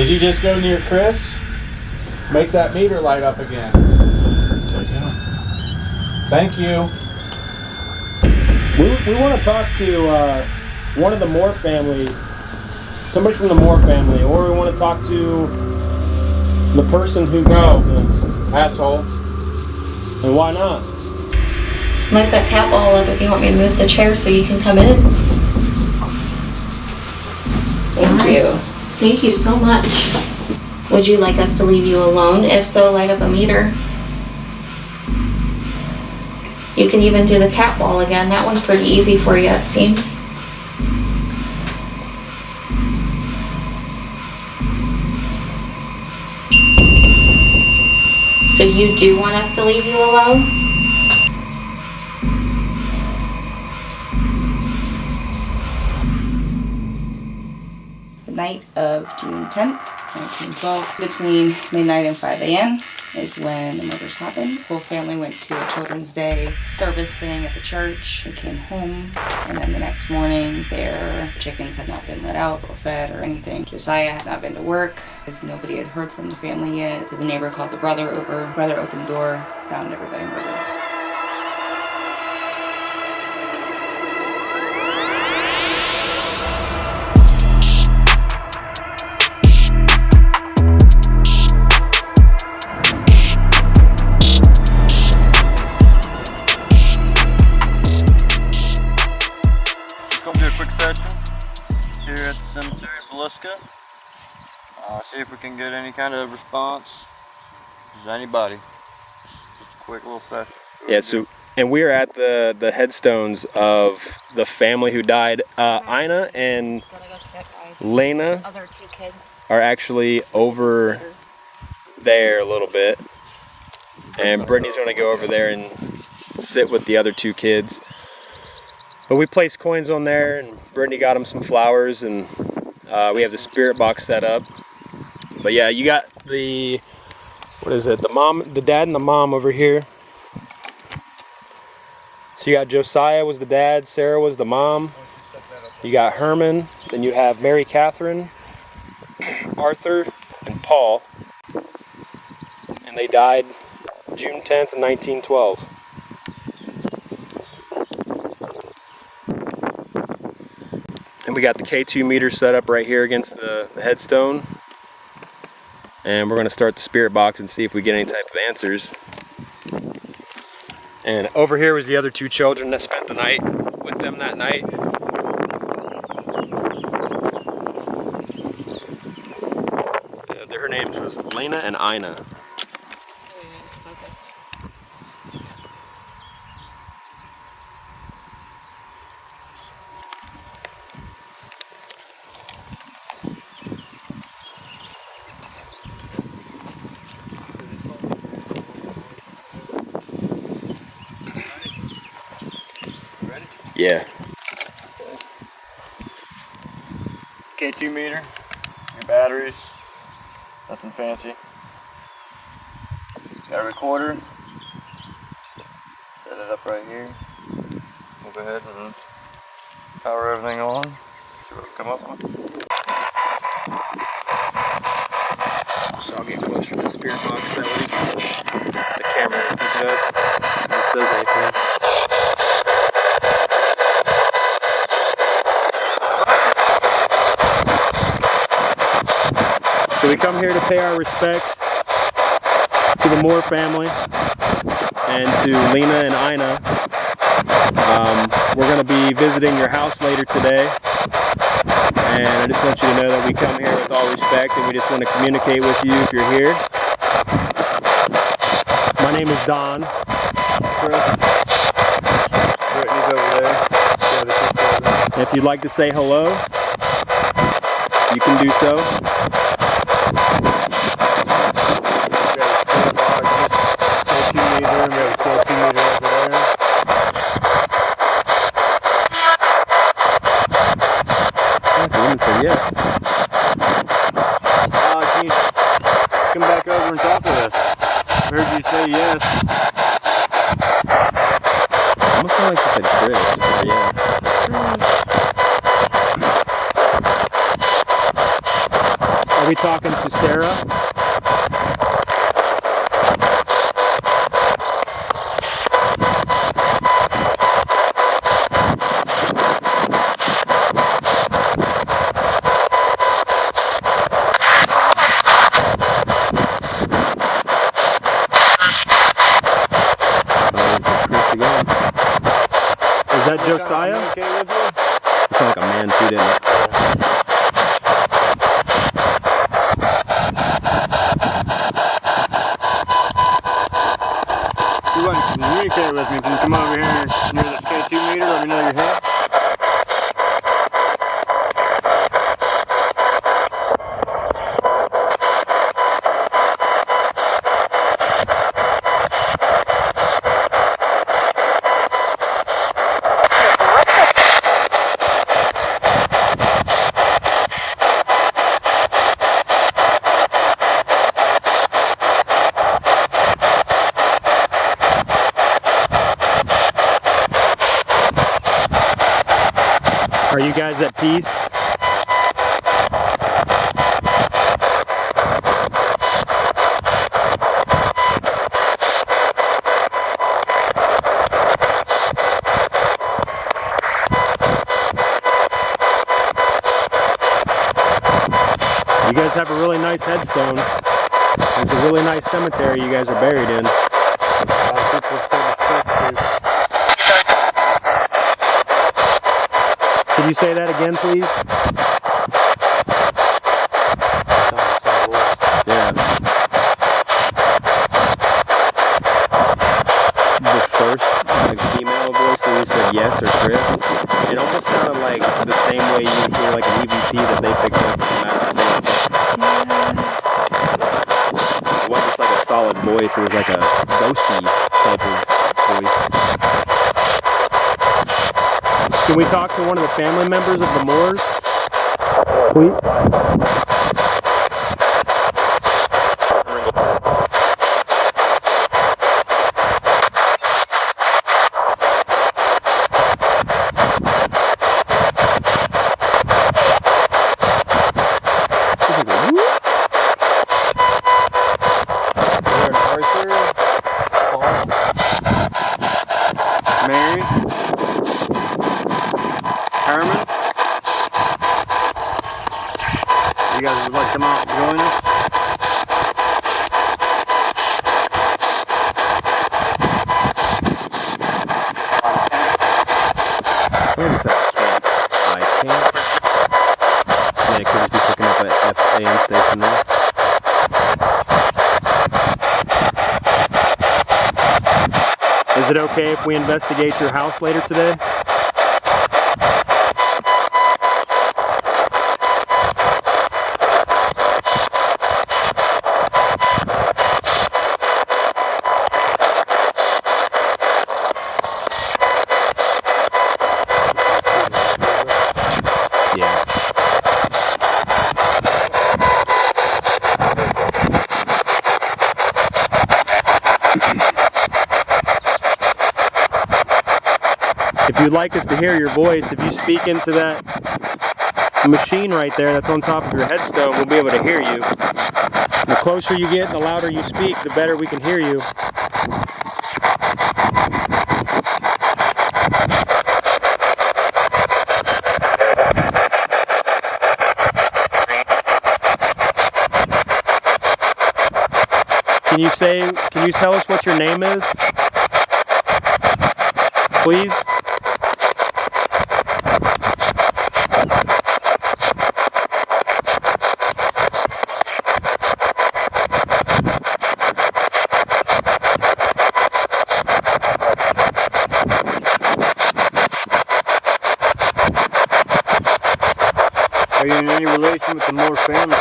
Did you just go near Chris? Make that meter light up again. There you go. Thank you. We want to talk to one of the Moore family, somebody from the Moore family, or we want to talk to the person who killed them. Asshole. And why not? Light that cat ball up if you want me to move the chair so you can come in. Thank you. Thank you so much. Would you like us to leave you alone? If so, light up a meter. You can even do the cat ball again. That one's pretty easy for you, it seems. So you do want us to leave you alone? The night of June 10th, 1912, between midnight and 5 a.m. is when the murders happened. The whole family went to a Children's Day service thing at the church. They came home, and then the next morning their chickens had not been let out or fed or anything. Josiah had not been to work because nobody had heard from the family yet. So the neighbor called the brother over. The brother opened the door, found everybody murdered. Here at the cemetery of Villisca. See if we can get any kind of response. Is anybody? Just a quick little session. Yeah, so, and we're at the headstones of the family who died. Ina and Lena Other two kids are actually over there a little bit. And Brittany's going to go over there and sit with the other two kids. But we placed coins on there, and Brittany got them some flowers, and we have the spirit box set up. But yeah, you got the, what is it, the mom, the dad and the mom over here. So you got Josiah was the dad, Sarah was the mom. You got Herman, then you have Mary Catherine, Arthur, and Paul. And they died June 10th, 1912. And we got the K2 meter set up right here against the headstone. And we're going to start the spirit box and see if we get any type of answers. And over here was the other two children that spent the night with them that night. Her names was Lena and Ina. Yeah. K2 meter, your batteries, nothing fancy. Got a recorder, set it up right here. We'll go ahead and power everything on, see what we come up with. So I'll get closer to the spirit box that way the camera will pick it up if it says anything. So we come here to pay our respects to the Moore family and to Lena and Ina. We're going to be visiting your house later today, and I just want you to know that we come here with all respect, and we just want to communicate with you if you're here. My name is Don. Chris. Brittany's over there. And if you'd like to say hello, you can do so. Yes. Can you come back over and talk with us? I heard you say yes. Almost sound like you said Chris or yes. Are we we talking to Sarah? Is that Josiah? You sound like a man too, didn't it? You want to communicate with me? Can you come over here near this K2 meter? Let me know you're here. Are you guys at peace? You guys have a really nice headstone. It's a really nice cemetery you guys are buried in. A lot of people pay respects to. Could you say that again, please? Yeah. The first, female voice that you said yes or Chris, it almost sounded like the same way you hear like an EVP that they picked up in the match saying yes. It wasn't just like a solid voice, it was like a ghosty type of voice. Can we talk to one of the family members of the Moors? Please? Mary? Herman? You guys would like to come out and join us? Somebody said I can't. I mean, it could just be picking up at AM station there. Is it okay if we investigate your house later today? Yeah. If you'd like us to hear your voice, if you speak into that machine right there that's on top of your headstone, we'll be able to hear you. The closer you get and the louder you speak, the better we can hear you. Can you tell us what your name is? Please? Are you in any relation with the Moore family?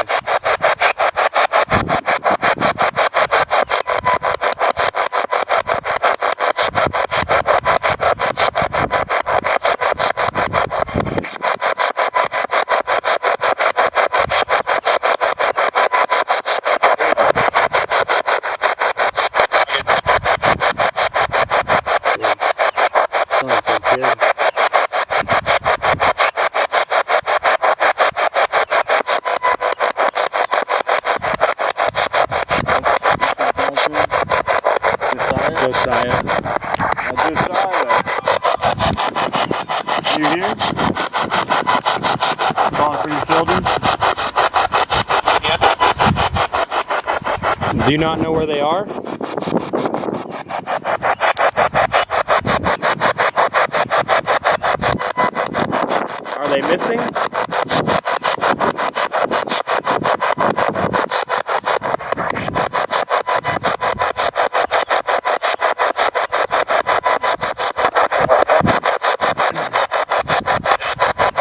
Josiah. Josiah. You here? Calling for your children? Do you not know where they are? Are they missing?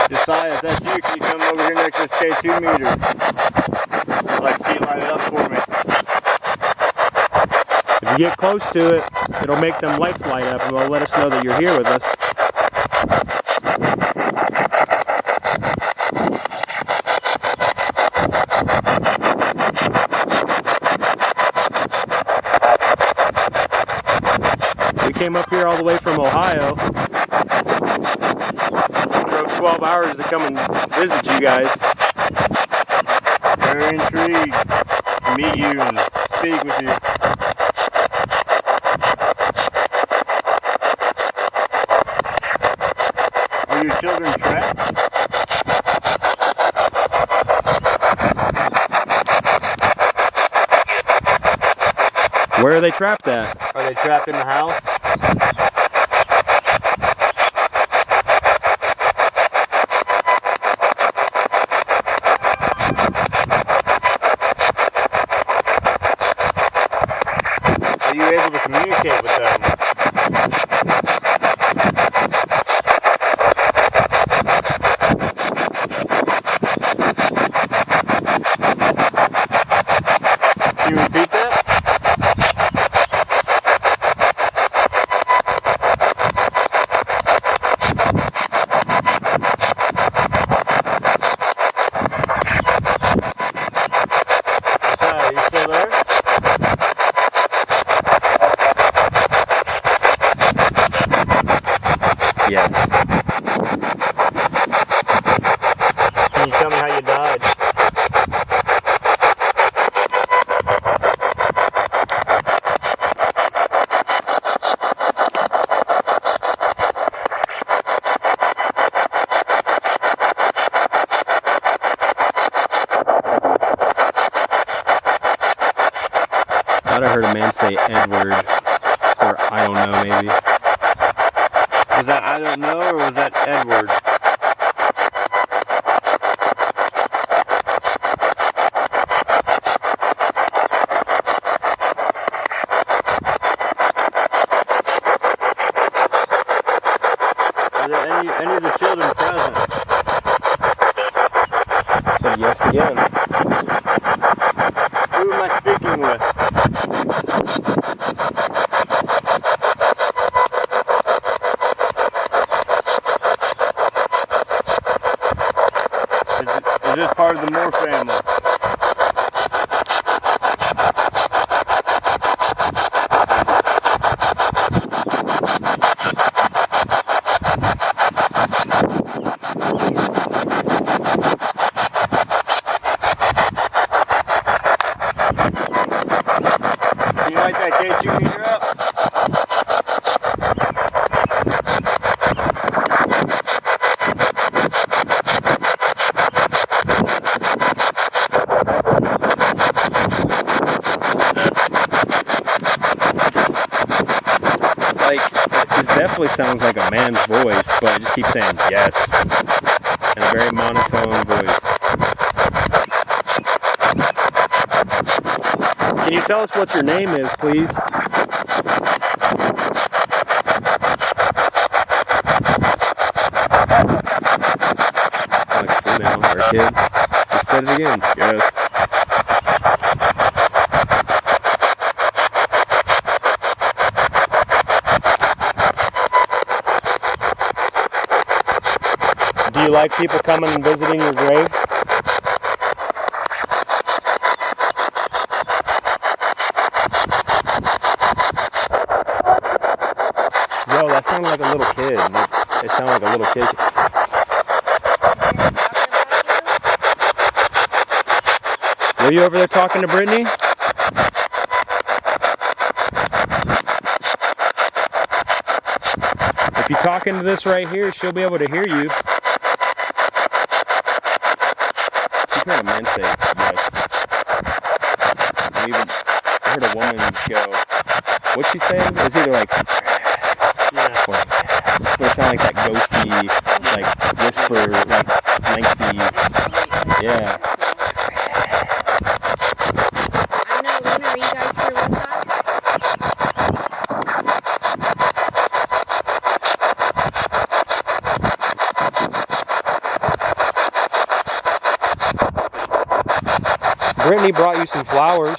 Josiah, if that's you, can you come over here next to this K2 meter? I'd like to see you light it up for me. If you get close to it, it'll make them lights light up and it'll let us know that you're here with us. We came up here all the way from Ohio. Drove 12 hours to come and visit you guys. Very intrigued to meet you and speak with you. Are your children trapped? Where are they trapped at? Are they trapped in the house? Are you able to communicate with them? Can you repeat that? Sorry, are you still there? Yes. Can you tell me how you died? Thought I heard a man say Edward, or I don't know, maybe. Was that I don't know, or was that Edward? Are there any of the children present? Said yes again. Who am I speaking with? Is this part of the Moore family? Can you light that K2 meter up? Like, it definitely sounds like a man's voice, but it just keeps saying yes. In a very monotone voice. Can you tell us what your name is, please? Sounds like a female or a kid. You said it again. Yes. Do you like people coming and visiting your grave? Yo, that sounded like a little kid. It sounded like a little kid. Were you over there talking to Brittany? If you talk into this right here, she'll be able to hear you. She heard a man say yes. I heard a woman go, what'd she say? It's either like, yeah. Or yes. But it sounded like that ghosty, like whisper, like lengthy. Yeah. I know, Luna, are you guys here with us? Brittany brought you some flowers.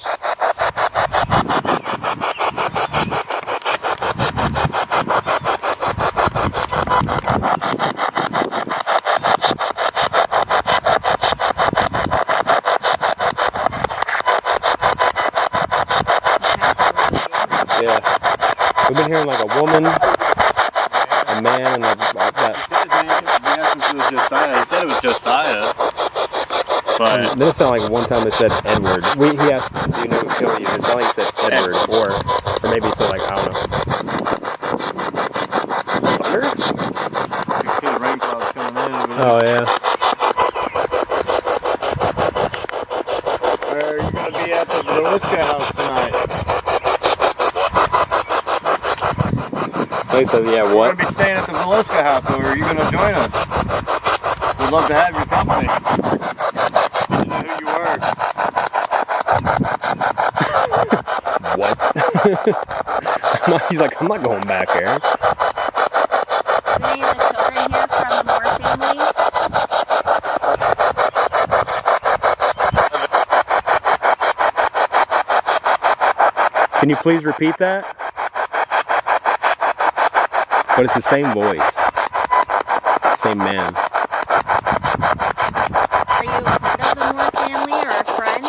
Yeah. We've been hearing like a woman, a man, and like that. He said it was Josiah. But Then it sounded like one time it said Edward. He asked, do you know who killed you? It sounded like it said Edward, or maybe it said like, I don't know. Thunder? you can see the rain clouds coming in over there. Oh yeah. Where are you going to be at the Villisca house tonight? So he said, yeah, We're what? going to be staying at the Villisca house, or are you going to join us? We'd love to have your company. I didn't know who you were. What? He's like, I'm not going back there. Is any of the children here from the Moore family? Can you please repeat that? But it's the same voice. Same man. Are you a part of the Moore family or a friend?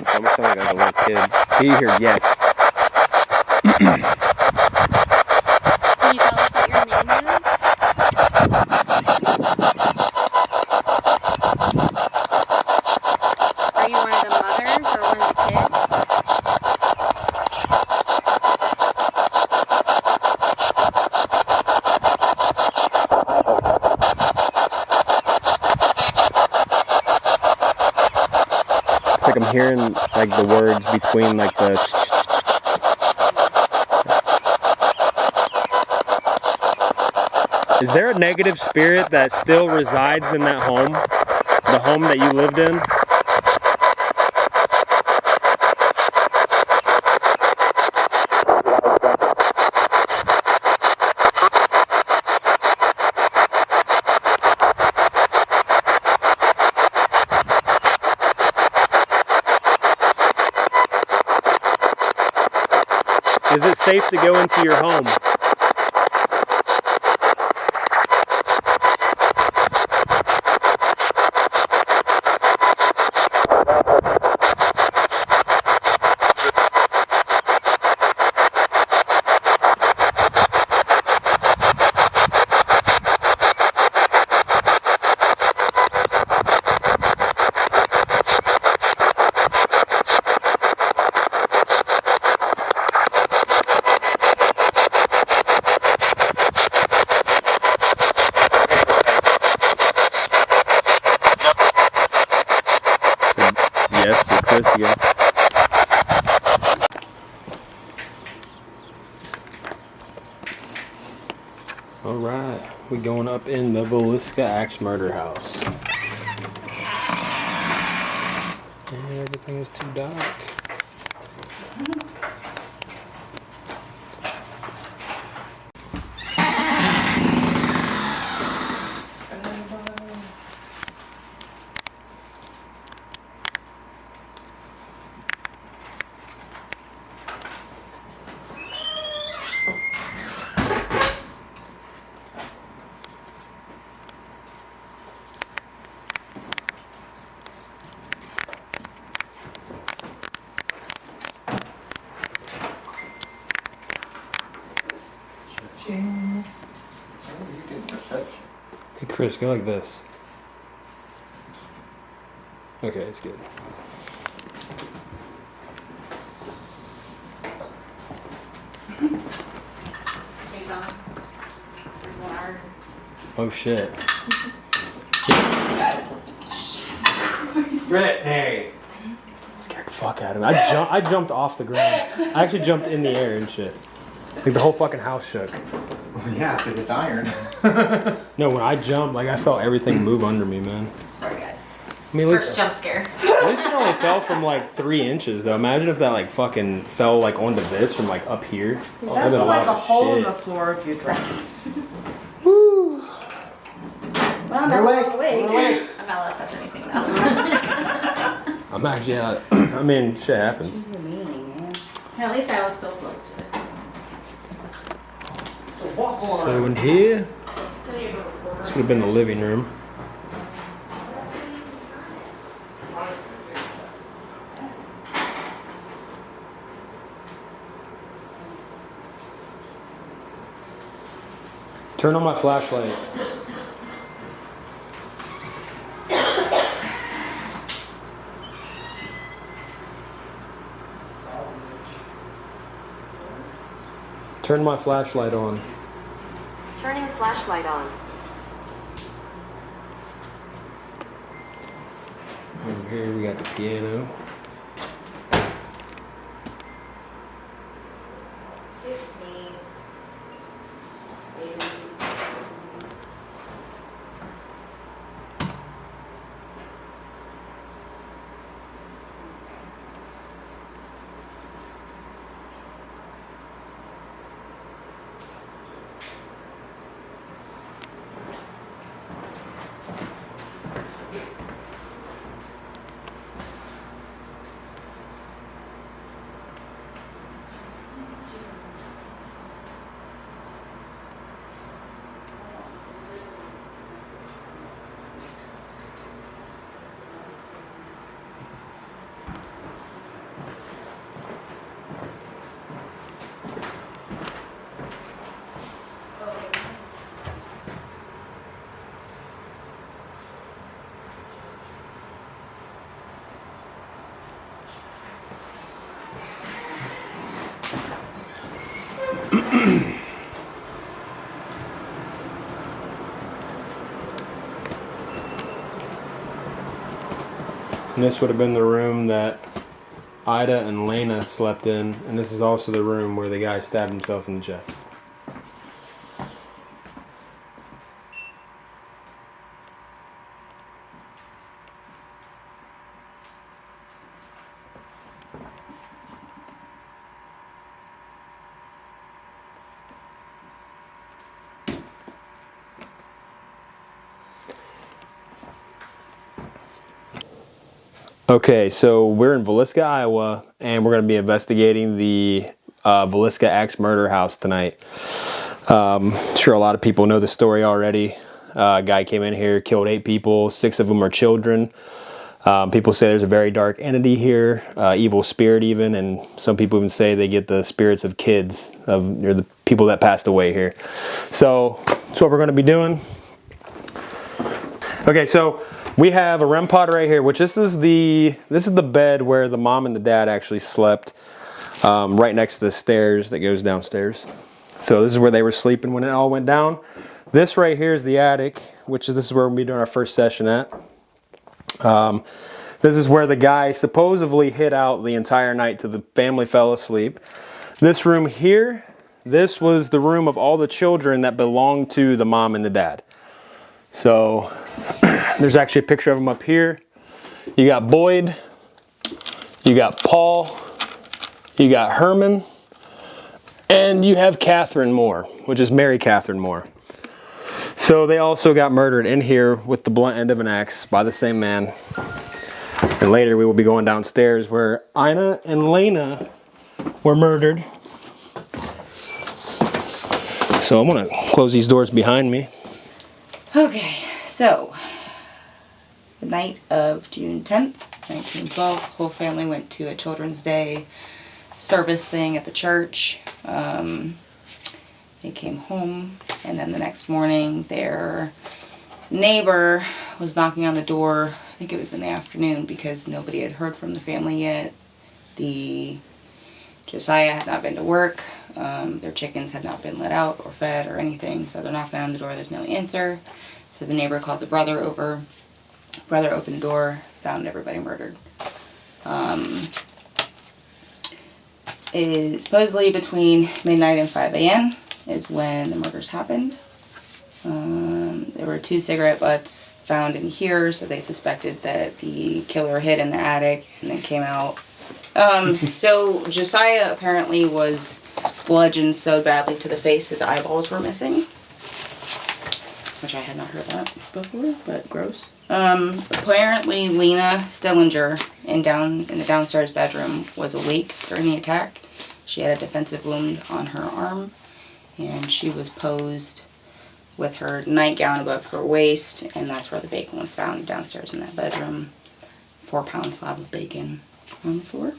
Someone sounded like a little kid. See here, yes. Can you tell us what your name is? Are you one of the mothers or one of the kids? It's like I'm hearing like the words between like the. Is there a negative spirit that still resides in that home? The home that you lived in? Is it safe to go into your home? Yes, you're close again. Alright, we're going up in the Villisca Axe murder house. And everything is too dark. Hey Chris, go like this. Okay, it's good. Oh shit. Brittany! Scared the fuck out of me. I jumped off the ground. I actually jumped in the air and shit. Like the whole fucking house shook. Yeah, because it's iron. No, when I jumped, like I felt everything move under me, man. Sorry, guys. I mean, First jump scare. at least it only fell from like 3 inches, though. Imagine if that like fucking fell like onto this from like up here. That's like a hole in the floor if you drown. Woo. Well, never walk away. I'm not allowed to touch anything now. I'm actually, I mean, shit happens. She's mean, man. At least I was so close to it. So in here, this would have been the living room. Turn on my flashlight. Turn my flashlight on. Turning flashlight on. Over here we got the piano. Kiss me. And this would have been the room that Ida and Lena slept in, and this is also the room where the guy stabbed himself in the chest. Okay, so we're in Villisca, Iowa, and we're going to be investigating the Villisca axe murder house tonight. Sure, a lot of people know the story already. A guy came in here, killed 8 people, 6 of them are children. People say there's a very dark entity here, evil spirit even, and some people even say they get the spirits of kids, or the people that passed away here. So that's what we're going to be doing. Okay, so we have a REM pod right here, which this is the bed where the mom and the dad actually slept, right next to the stairs that goes downstairs. So this is where they were sleeping when it all went down. This right here is the attic, which is this is where we'll be doing our first session at. This is where the guy supposedly hid out the entire night till the family fell asleep. This room here, this was the room of all the children that belonged to the mom and the dad. So there's actually a picture of them up here. You got Boyd, you got Paul, you got Herman, and you have Catherine Moore, which is Mary Catherine Moore. So they also got murdered in here with the blunt end of an axe by the same man. And later we will be going downstairs where Ina and Lena were murdered. So I'm gonna close these doors behind me. Okay, so the night of June 10th, 1912, whole family went to a Children's Day service thing at the church. They came home, and then the next morning their neighbor was knocking on the door think it was in the afternoon, because nobody had heard from the family yet. Josiah had not been to work. Their chickens had not been let out or fed or anything, so they're knocking on the door, there's no answer. So the neighbor called the brother over. Brother opened the door, found everybody murdered. It is supposedly between midnight and 5 a.m. is when the murders happened. There were 2 cigarette butts found in here, so they suspected that the killer hid in the attic and then came out. So Josiah apparently was bludgeoned so badly to the face his eyeballs were missing. Which I had not heard that before, but gross. Apparently Lena Stillinger in the downstairs bedroom was awake during the attack. She had a defensive wound on her arm, and she was posed with her nightgown above her waist, and that's where the bacon was found, downstairs in that bedroom. 4-pound slab of bacon on the floor.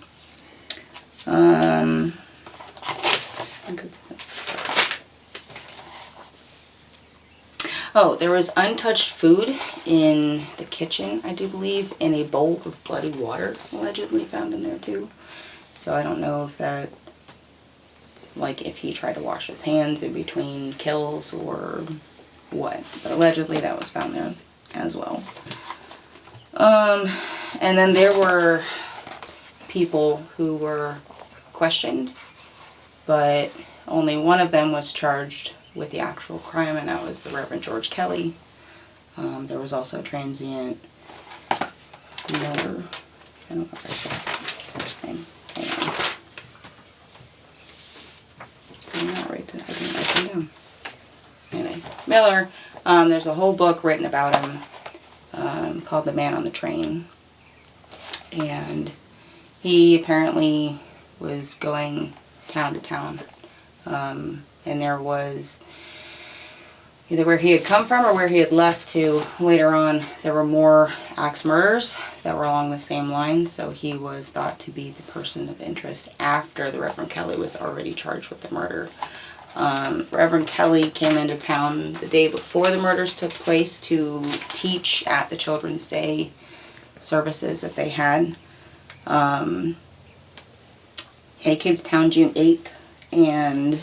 Oh, there was untouched food in the kitchen, I do believe, and a bowl of bloody water allegedly found in there too. So I don't know if that, like, if he tried to wash his hands in between kills or what. But allegedly that was found there as well. And then there were people who were questioned, but only one of them was charged with the actual crime, and that was the Reverend George Kelly. There was also a transient Miller. I don't know if I said his first name. Hang on. I'm not right to, I didn't write him down. Anyway, Miller. There's a whole book written about him called The Man on the Train. And he apparently was going town to town. And there was either where he had come from or where he had left to later on. There were more axe murders that were along the same lines, so he was thought to be the person of interest after the Reverend Kelly was already charged with the murder. Reverend Kelly came into town the day before the murders took place to teach at the Children's Day services that they had. He came to town June 8th and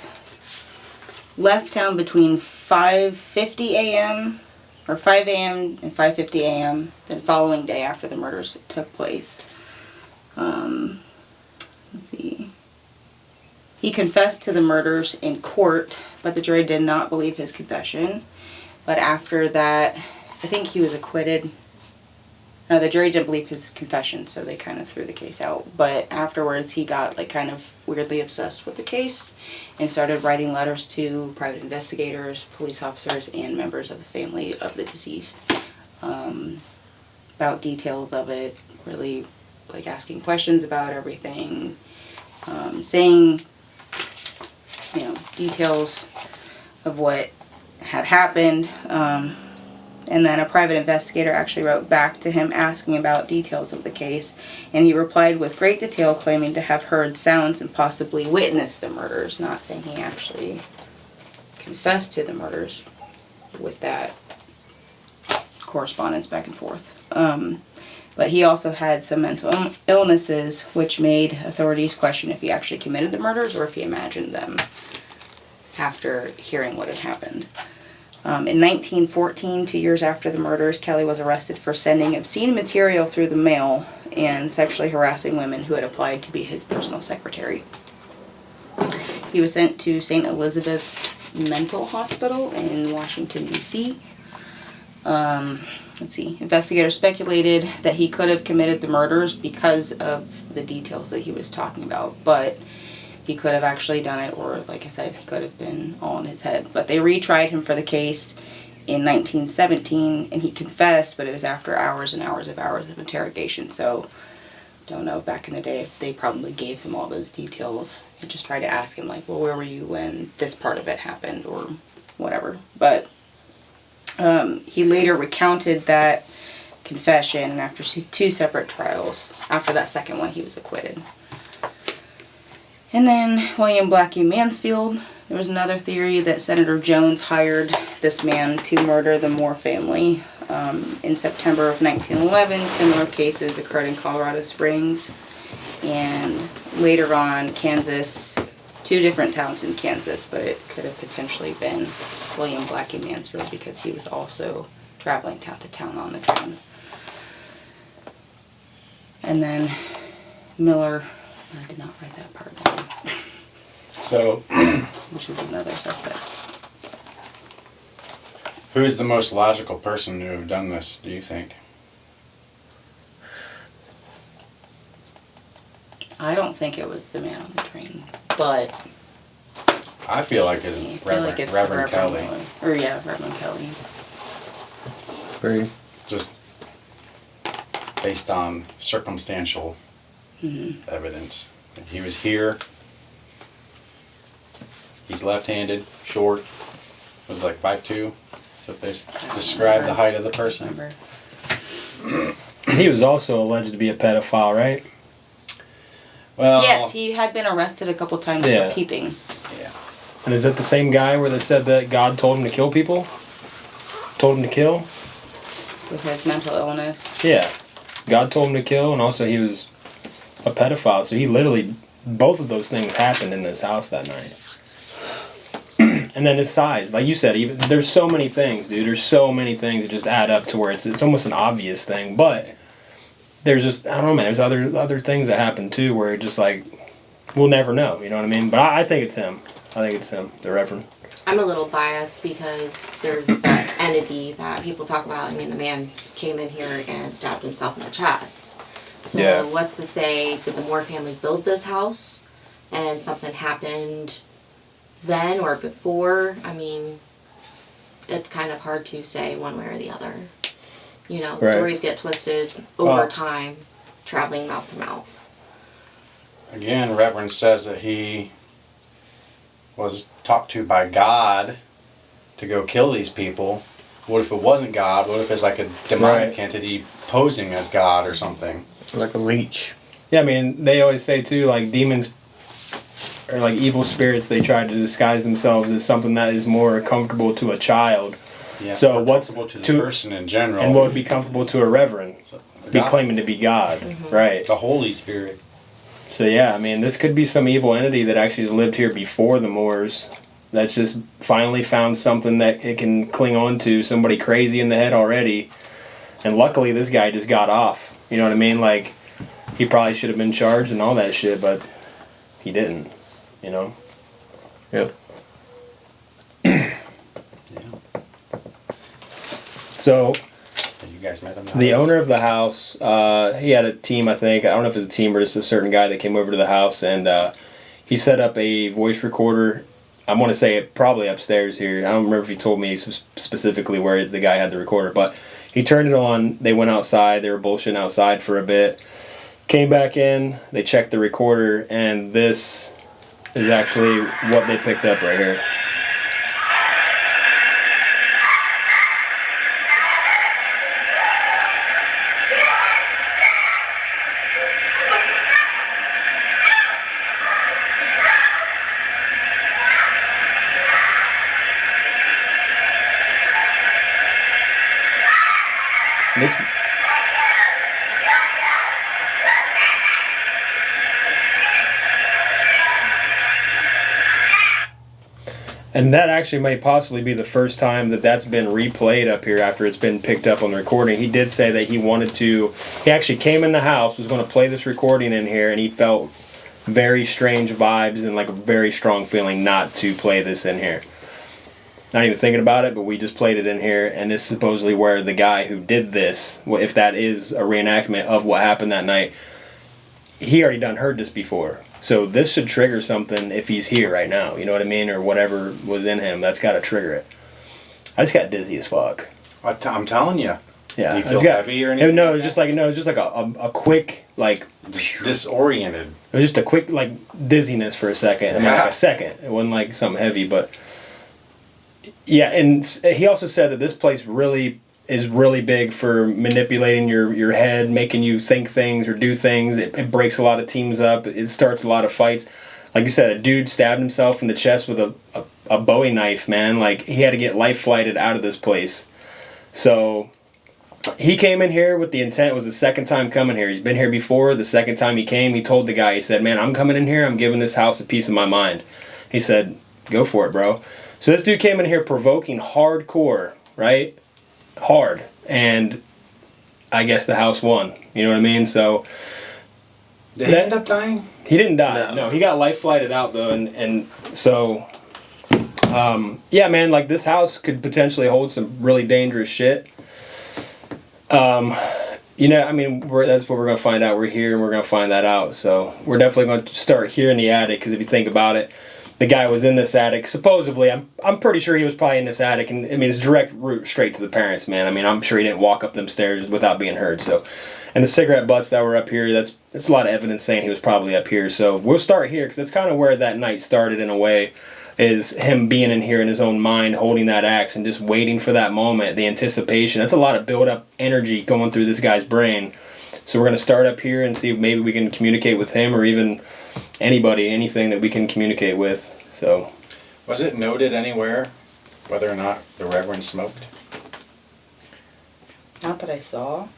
left town between 5:50 a.m. or 5 a.m. and 5:50 a.m. the following day after the murders took place. Let's see. He confessed to the murders in court, but the jury did not believe his confession. But after that, I think he was acquitted. No, the jury didn't believe his confession, so they kind of threw the case out. But afterwards, he got like kind of weirdly obsessed with the case and started writing letters to private investigators, police officers, and members of the family of the deceased about details of it, really like asking questions about everything, saying, you know, details of what had happened. And then a private investigator actually wrote back to him asking about details of the case, and he replied with great detail, claiming to have heard sounds and possibly witnessed the murders, not saying he actually confessed to the murders with that correspondence back and forth. But he also had some mental illnesses, which made authorities question if he actually committed the murders or if he imagined them after hearing what had happened. In 1914, 2 years after the murders, Kelly was arrested for sending obscene material through the mail and sexually harassing women who had applied to be his personal secretary. He was sent to St. Elizabeth's Mental Hospital in Washington, D.C. Investigators speculated that he could have committed the murders because of the details that he was talking about, but he could have actually done it, or like I said, he could have been all in his head. But they retried him for the case in 1917, and he confessed, but it was after hours and hours of interrogation. So, don't know, back in the day, if they probably gave him all those details and just tried to ask him, like, well, where were you when this part of it happened, or whatever. But he later recounted that confession, and after 2 separate trials, after that second one, he was acquitted. And then William Blackie Mansfield. There was another theory that Senator Jones hired this man to murder the Moore family. In September of 1911, similar cases occurred in Colorado Springs. And later on, Kansas, 2 different towns in Kansas, but it could have potentially been William Blackie Mansfield because he was also traveling town to town on the train. And then Miller, I did not write that part down, So, which is another suspect. who is the most logical person to have done this, do you think? I don't think it was the man on the train, but I feel like it's I feel like it's the Reverend Kelly. Miller. Or yeah, Reverend Kelly. Very. Just based on circumstantial evidence. He was here. He's left-handed, short. Was like 5'2". So they describe the height of the person. Remember. He was also alleged to be a pedophile, right? Well, Yes, he had been arrested a couple times Yeah. for peeping. yeah. And is that the same guy where they said that God told him to kill people? Told him to kill? With his mental illness. Yeah. God told him to kill, and also he was a pedophile. So he literally, both of those things happened in this house that night. And then his size, like you said, even there's so many things, dude. There's so many things that just add up to where it's almost an obvious thing. But there's just, I don't know, man. There's other things that happen too where it just like we'll never know. You know what I mean? But I think it's him. I think it's him, the Reverend. I'm a little biased because there's that entity that people talk about. I mean, the man came in here and stabbed himself in the chest. So Yeah. what's to say, did the Moore family build this house and something happened then or before? I mean, it's kind of hard to say one way or the other. You know, Right. stories get twisted over Well- time, traveling mouth to mouth. Again, Reverend says that he was talked to by God to go kill these people. What if it wasn't God? What if it's like a demonic Right. entity posing as God or something? Like a leech. Yeah, I mean, they always say too, like demons or like evil spirits, they try to disguise themselves as something that is more comfortable to a child. Yeah. So or what's comfortable to the to- person in general? And what would be comfortable to a reverend? So, Be God, claiming to be God, right? the Holy Spirit. So yeah, I mean, this could be some evil entity that actually has lived here before the Moors. That's just finally found something that it can cling on to. Somebody crazy in the head already, and luckily this guy just got off. You know what I mean? Like he probably should have been charged and all that shit, but he didn't. You know. Yep. So You guys met him? the owner of the house, he had a team, I think. I don't know if it's a team or just a certain guy that came over to the house, and he set up a voice recorder. I want to say it probably upstairs here. I don't remember if he told me specifically where the guy had the recorder, but he turned it on. They went outside. They were bullshitting outside for a bit. Came back in. They checked the recorder, and this is actually what they picked up right here. This and that actually might possibly be the first time that that's been replayed up here after it's been picked up on the recording. He did say that he actually came in the house, was going to play this recording in here, and he felt very strange vibes and like a very strong feeling not to play this in here. Not even thinking about it, but we just played it in here, and this is supposedly where the guy who did this, if that is a reenactment of what happened that night, he already done heard this before. So this should trigger something if he's here right now, you know what I mean? Or whatever was in him, that's got to trigger it. I just got dizzy as fuck. I'm telling you. Yeah. Do you I feel just got, heavy or anything? No, it was just like a quick, like, Disoriented. it was just a quick, like, dizziness for a second. I mean, like Yeah. a second. It wasn't like something heavy, but yeah. And he also said that this place really is really big for manipulating your head, making you think things or do things. It breaks a lot of teams up. It starts a lot of fights. Like you said, a dude stabbed himself in the chest with a Bowie knife, man. Like, he had to get life flighted out of this place. So he came in here with the intent. It was the second time coming here. He's been here before. The second time he came, he told the guy, he said, man, I'm coming in here. I'm giving this house a piece of my mind. He said, go for it, bro. So this dude came in here provoking hardcore, right? Hard. And I guess the house won. You know what I mean? So Did he end up dying? he didn't die. No, he got life flighted out though, and so yeah, man, like this house could potentially hold some really dangerous shit. You know, I mean, that's what we're gonna find out. We're here and we're gonna find that out. So we're definitely going to start here in the attic, because if you think about it, the guy was in this attic. Supposedly, I'm pretty sure he was probably in this attic, and I mean, it's direct route straight to the parents, man. I mean, I'm sure he didn't walk up them stairs without being heard. So, and the cigarette butts that were up here, that's a lot of evidence saying he was probably up here. So we'll start here, because that's kind of where that night started in a way, is him being in here in his own mind, holding that axe and just waiting for that moment, the anticipation. That's a lot of build-up energy going through this guy's brain. So we're going to start up here and see if maybe we can communicate with him, or even anybody, anything that we can communicate with. So, was it noted anywhere whether or not the Reverend smoked? Not that I saw.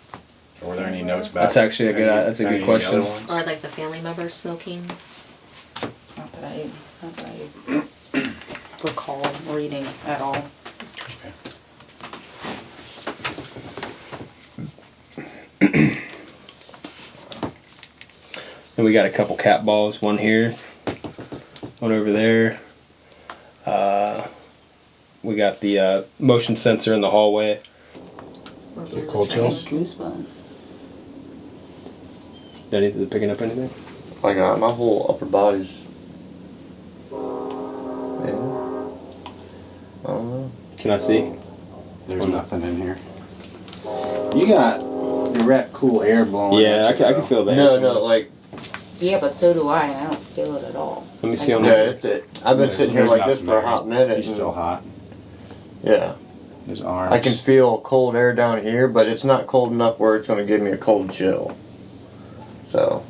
Or were there any notes about that's actually a good any question. other ones? Or like the family members smoking. Not that I recall reading at all. Okay. And we got a couple cat balls, one here, one over there. We got the motion sensor in the hallway. Cold chills? Goosebumps. Is it picking up anything? Like my whole upper body's. Man, I don't know. Can I see? There's nothing in here. You got direct cool air blowing. Yeah, at you, I can feel that. No, like. Yeah, but so do I, and I don't feel it at all. Let me see on Yeah, that. I've been sitting here There's like this nothing for a there. hot minute. He's still hot. Yeah. His arms. I can feel cold air down here, but it's not cold enough where it's going to give me a cold chill. So.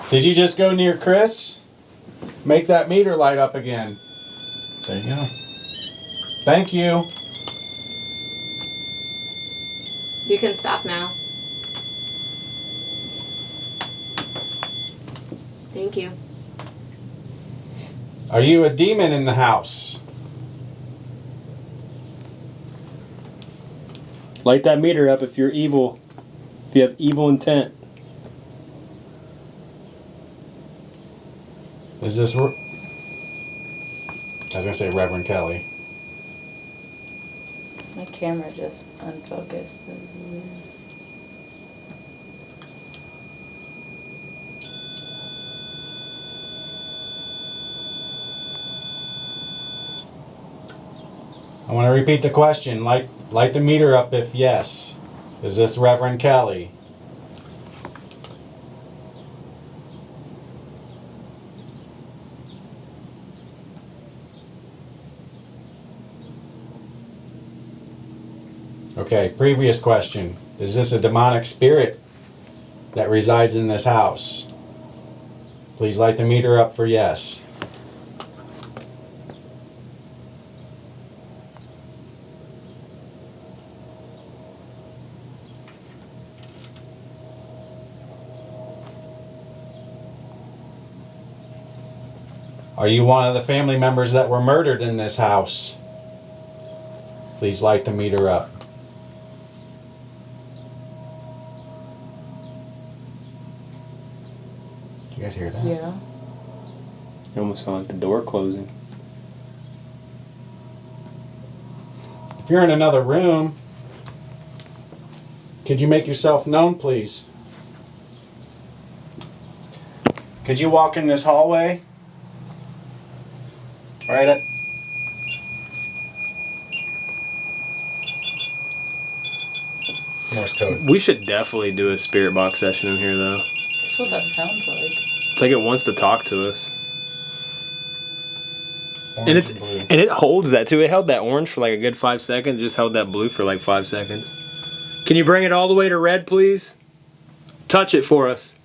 Did you just go near Chris? Make that meter light up again. There you go. Thank you. You can stop now. Thank you. Are you a demon in the house? Light that meter up if you're evil. If you have evil intent. Is this... I was going to say Reverend Kelly. My camera just unfocused. That was weird. I want to repeat the question. Light the meter up if yes. Is this Reverend Kelly? Okay, previous question. Is this a demonic spirit that resides in this house? Please light the meter up for yes. Are you one of the family members that were murdered in this house? Please light the meter up. Did you guys hear that? Yeah. It almost sounded like the door closing. If you're in another room, could you make yourself known, please? Could you walk in this hallway? Right at... Morse code. We should definitely do a spirit box session in here, though. That's what that sounds like. It's like it wants to talk to us. Orange and blue. And it holds that too. It held that orange for like a good 5 seconds. Just held that blue for like 5 seconds. Can you bring it all the way to red, please? Touch it for us.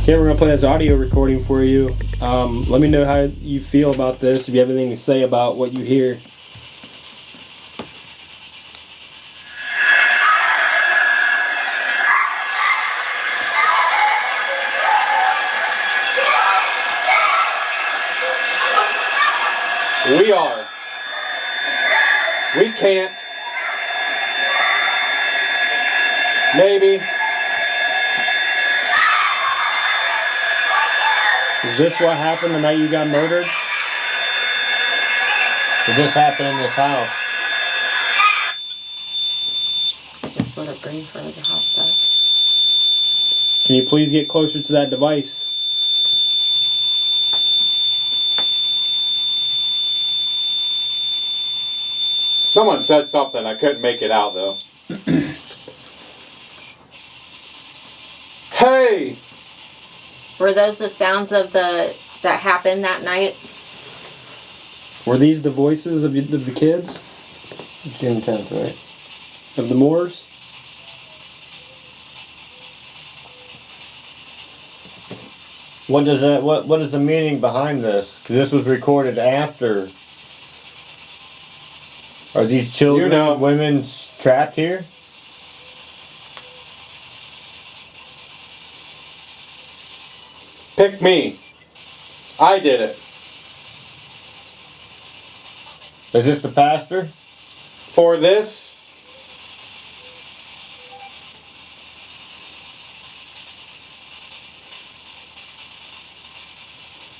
Okay, we're gonna play this audio recording for you. Let me know how you feel about this. If you have anything to say about what you hear. We can't. Maybe. Is this what happened the night you got murdered? Did this happen in this house? Just let it bring for like a hot sec. Can you please get closer to that device? Someone said something. I couldn't make it out though. Hey! Were those the sounds of that happened that night? Were these the voices of the kids? June 10th, right? Of the Moors? What is that? What is the meaning behind this? Because this was recorded after. Are these children, women trapped here? Pick me. I did it. Is this the pastor? For this,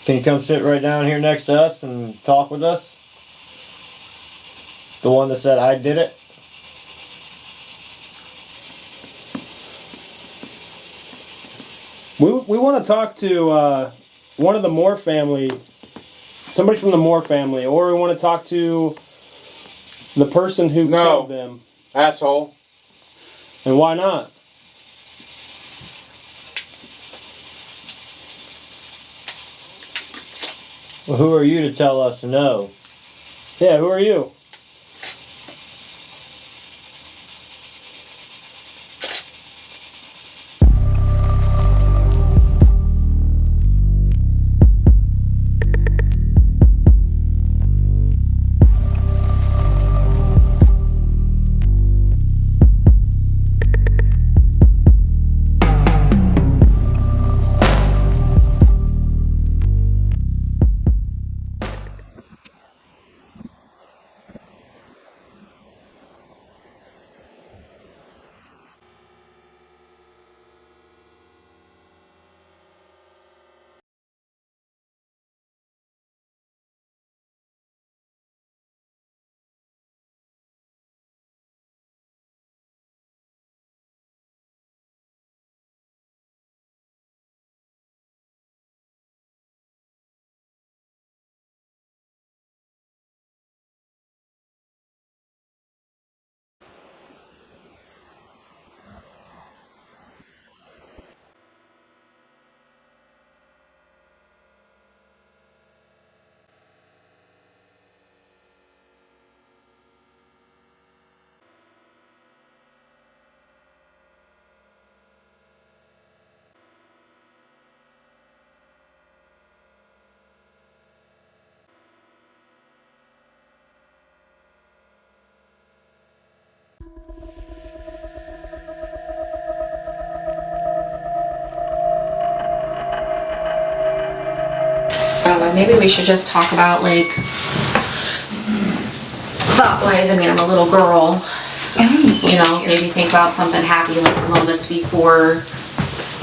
Can you come sit right down here next to us and talk with us? The one that said I did it? We want to talk to one of the Moore family, somebody from the Moore family, or we want to talk to the person who killed them. asshole. And why not? Well, who are you to tell us no? Yeah, who are you? Maybe we should just talk about like thought-wise. I mean, I'm a little girl. You know, maybe think about something happy like the moments before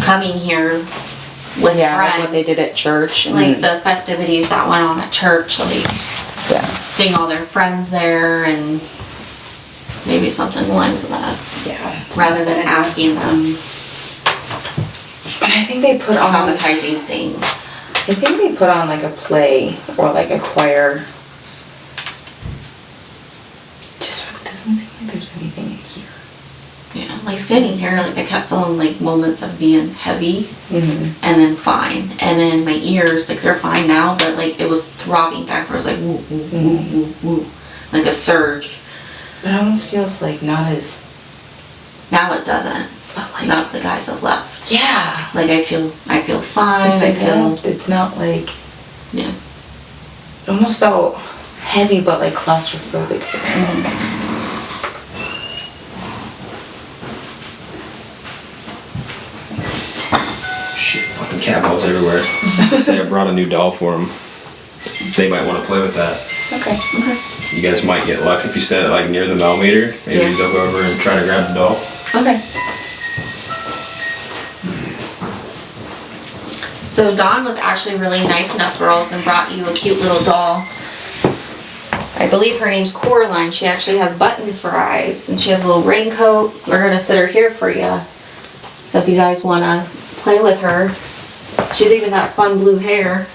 coming here with friends. Like what they did at church. And like the festivities that went on at church. Like seeing all their friends there and maybe something along that. Yeah. Rather than asking them I think they put on traumatizing things. I think they put on like a play or like a choir. Just it doesn't seem like there's anything in here. Yeah, like standing here, like I kept feeling like moments of being heavy and then fine. And then my ears, like they're fine now, but like it was throbbing back where it was like woo, woo, woo, woo, woo, like a surge. It almost feels like not as... Now it doesn't. But that the guys have left. Yeah. Like I feel fine. It's I like feel that. It's not like, yeah. it almost felt heavy but like claustrophobic for me. Shit, fucking cat balls everywhere. Say I brought a new doll for them. They might want to play with that. Okay. You guys might get luck if you set it like near the millimeter. Maybe Yeah. they'll go over and try to grab the doll. Okay. So Dawn was actually really nice enough, girls, and brought you a cute little doll. I believe her name's Coraline. She actually has buttons for eyes, and she has a little raincoat. We're gonna sit her here for you. So if you guys wanna play with her, she's even got fun blue hair.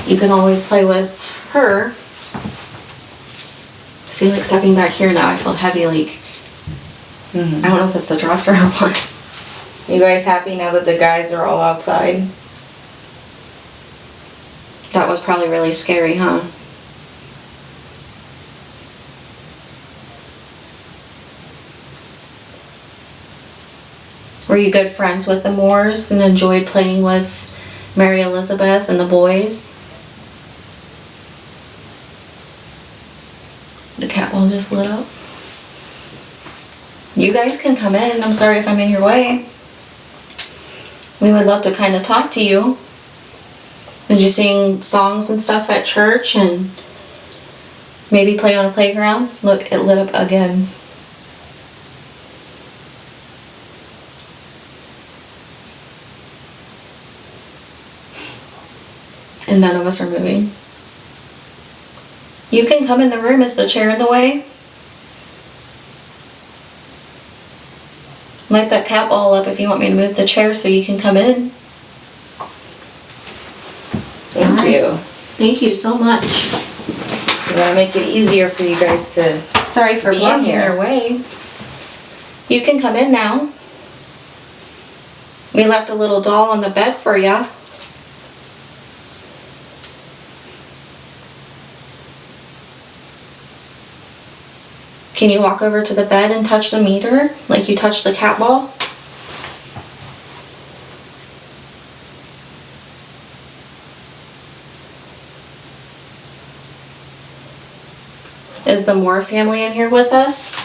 You can always play with her. See, like stepping back here now, I feel heavy. Like I don't know if it's the dresser or what. You guys happy now that the guys are all outside? That was probably really scary, huh? Were you good friends with the Moores and enjoyed playing with Mary Elizabeth and the boys? The cat wall just lit up. You guys can come in. I'm sorry if I'm in your way. We would love to kind of talk to you. Did you sing songs and stuff at church and maybe play on a playground? Look, it lit up again. And none of us are moving. You can come in the room. Is the chair in the way? Light that cat ball up if you want me to move the chair so you can come in. Thank you. Thank you so much. We want to make it easier for you guys to Sorry for be in blocking here. your way. You can come in now. We left a little doll on the bed for ya. Can you walk over to the bed and touch the meter like you touched the cat ball? Is the Moore family in here with us?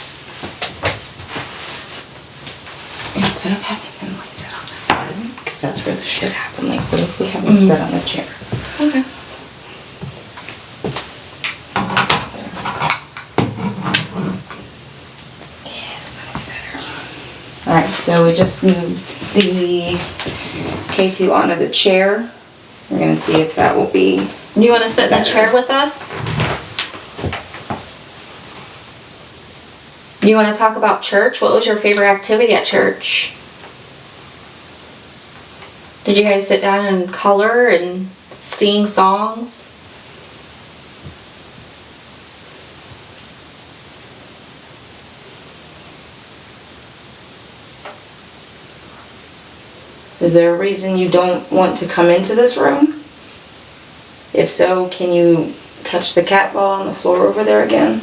Instead of having them like sit on the bed, because that's where the shit happened. Like, what if we have them sit on the chair? Okay. Alright, so we just moved the K2 onto the chair. We're gonna see if that will be. Do you want to sit in the chair with us? Do you want to talk about church? What was your favorite activity at church? Did you guys sit down and color and sing songs? Is there a reason you don't want to come into this room? If so, can you touch the cat ball on the floor over there again?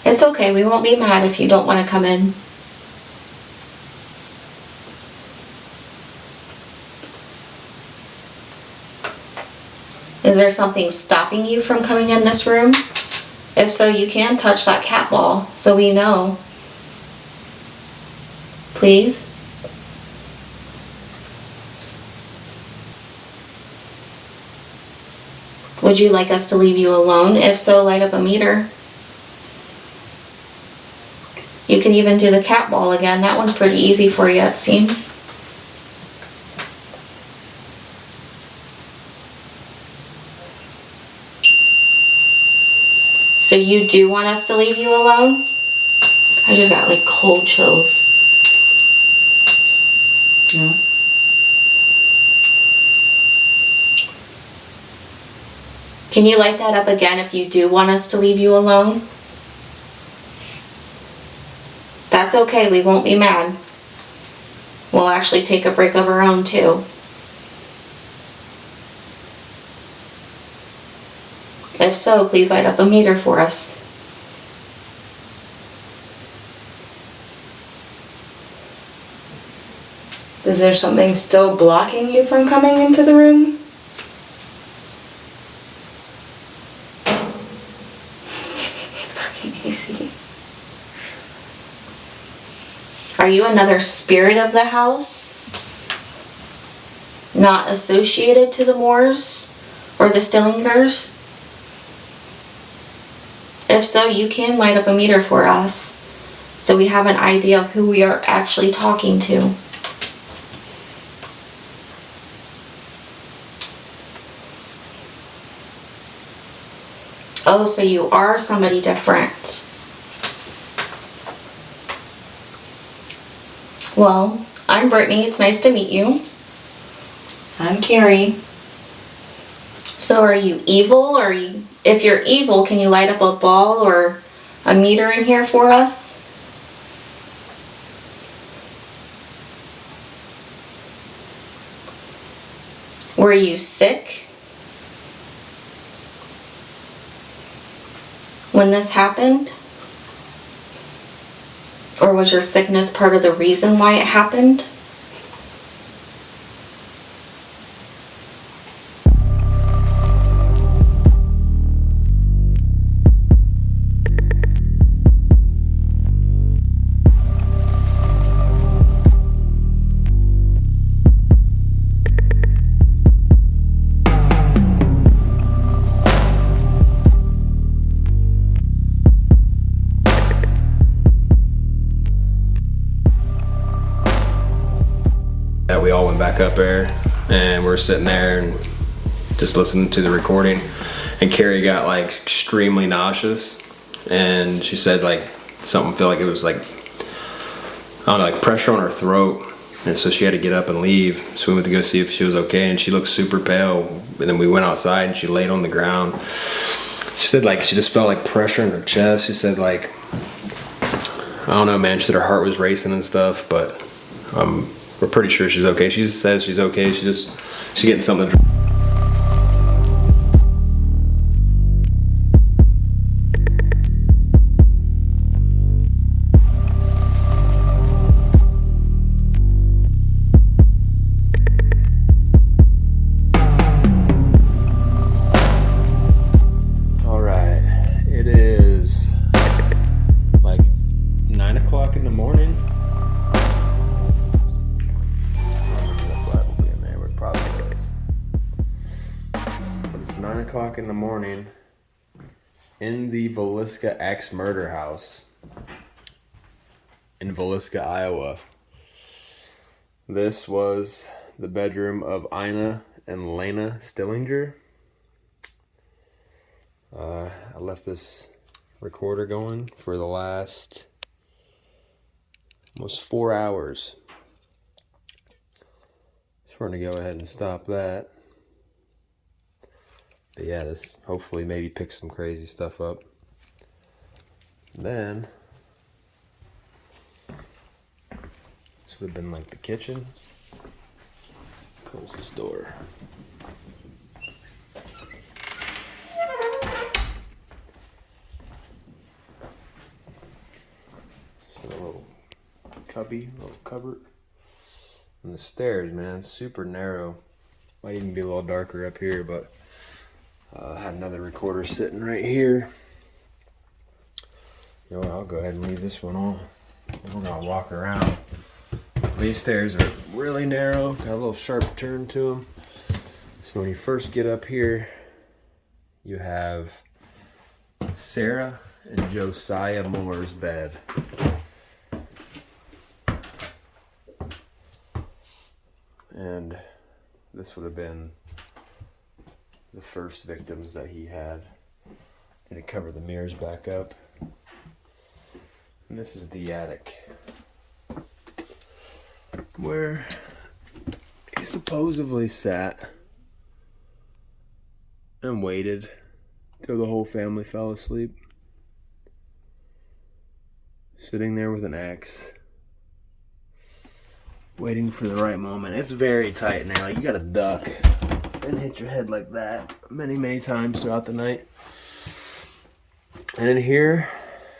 It's okay, we won't be mad if you don't want to come in. Is there something stopping you from coming in this room? If so, you can touch that cat ball so we know. Please? Would you like us to leave you alone? If so, light up a meter. You can even do the cat ball again. That one's pretty easy for you, it seems. So you do want us to leave you alone? I just got like cold chills. No. Can you light that up again if you do want us to leave you alone? That's okay, we won't be mad. We'll actually take a break of our own too. If so, please light up a meter for us. Is there something still blocking you from coming into the room? Fucking easy. Are you another spirit of the house? Not associated to the Moores or the Stillingers? If so, you can light up a meter for us so we have an idea of who we are actually talking to. Oh, so you are somebody different. Well, I'm Brittany. It's nice to meet you. I'm Carrie. So are you evil, or if you're evil, can you light up a ball or a meter in here for us? Were you sick when this happened? Or was your sickness part of the reason why it happened? We all went back up there and we're sitting there and just listening to the recording, and Carrie got like extremely nauseous, and she said like something felt like it was like, I don't know, like pressure on her throat, and so she had to get up and leave. So we went to go see if she was okay, and she looked super pale. And then we went outside and she laid on the ground. She said like she just felt like pressure in her chest. She said like, I don't know, man, she said her heart was racing and stuff, but we're pretty sure she's okay. She just says she's okay. She's getting something to drink. All right, it is like 9 o'clock in the morning. It's 9 o'clock in the morning in the Villisca Axe murder house in Villisca, Iowa. This was the bedroom of Ina and Lena Stillinger. I left this recorder going for the last almost 4 hours. Just want to go ahead and stop that. But yeah, this hopefully maybe pick some crazy stuff up. Then this would have been like the kitchen. Close this door. So a little cubby, little cupboard. And the stairs, man, super narrow. Might even be a little darker up here, but I had another recorder sitting right here. You know what, I'll go ahead and leave this one on. We're gonna walk around. These stairs are really narrow, got a little sharp turn to them. So when you first get up here, you have Sarah and Josiah Moore's bed. And this would have been the first victims that he had. I'm gonna cover the mirrors back up. And this is the attic where he supposedly sat and waited till the whole family fell asleep. Sitting there with an axe, waiting for the right moment. It's very tight now. You gotta duck and hit your head like that many times throughout the night. And in here,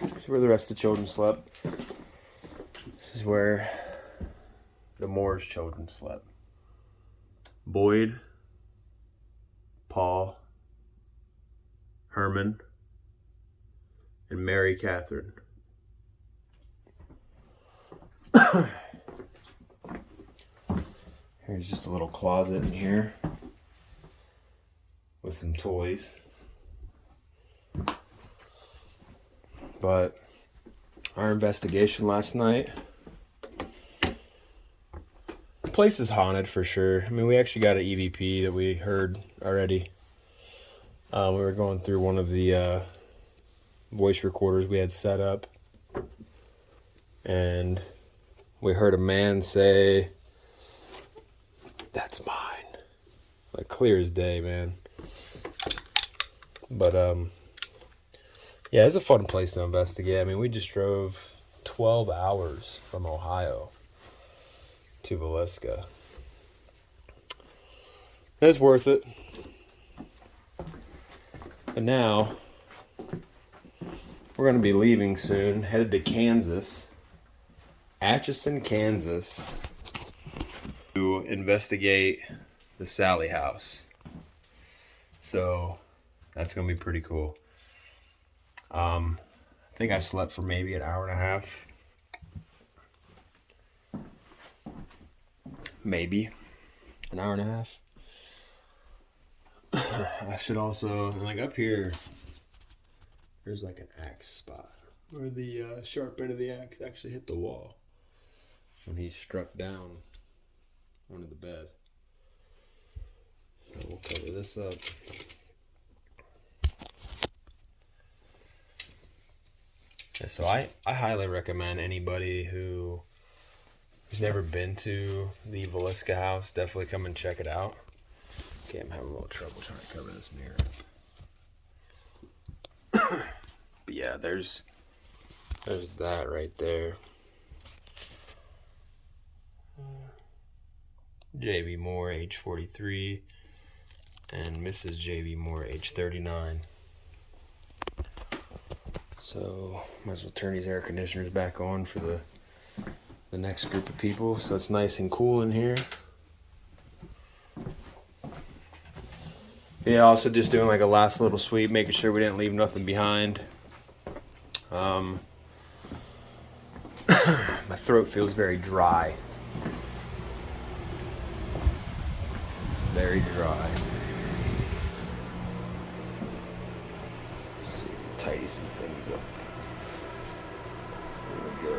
this is where the rest of the children slept. This is where the Moore's children slept. Boyd, Paul, Herman, and Mary Catherine. Here's just a little closet in here with some toys. But our investigation last night, the place is haunted for sure. I mean, we actually got an EVP that we heard already. We were going through one of the voice recorders we had set up, and we heard a man say, "That's mine." Like clear as day, man. But yeah, it's a fun place to investigate. I mean, we just drove 12 hours from Ohio to Villisca. It's worth it. But now, we're going to be leaving soon, headed to Kansas, Atchison, Kansas, to investigate the Sallie house. So, that's going to be pretty cool. I think I slept for maybe an hour and a half. Maybe an hour and a half. I should also, like up here, there's like an axe spot where the sharp end of the axe actually hit the wall when he struck down onto the bed. So we'll cover this up. Yeah, so I highly recommend anybody who's never been to the Villisca house, definitely come and check it out. Okay, I'm having a little trouble trying to cover this mirror. But yeah, there's that right there. J.B. Moore, age 43, and Mrs. J.B. Moore, age 39. So, might as well turn these air conditioners back on for the next group of people, so it's nice and cool in here. Yeah, also just doing like a last little sweep, making sure we didn't leave nothing behind. My throat feels very dry. Very dry. Let's see, tidy some things up. There we go.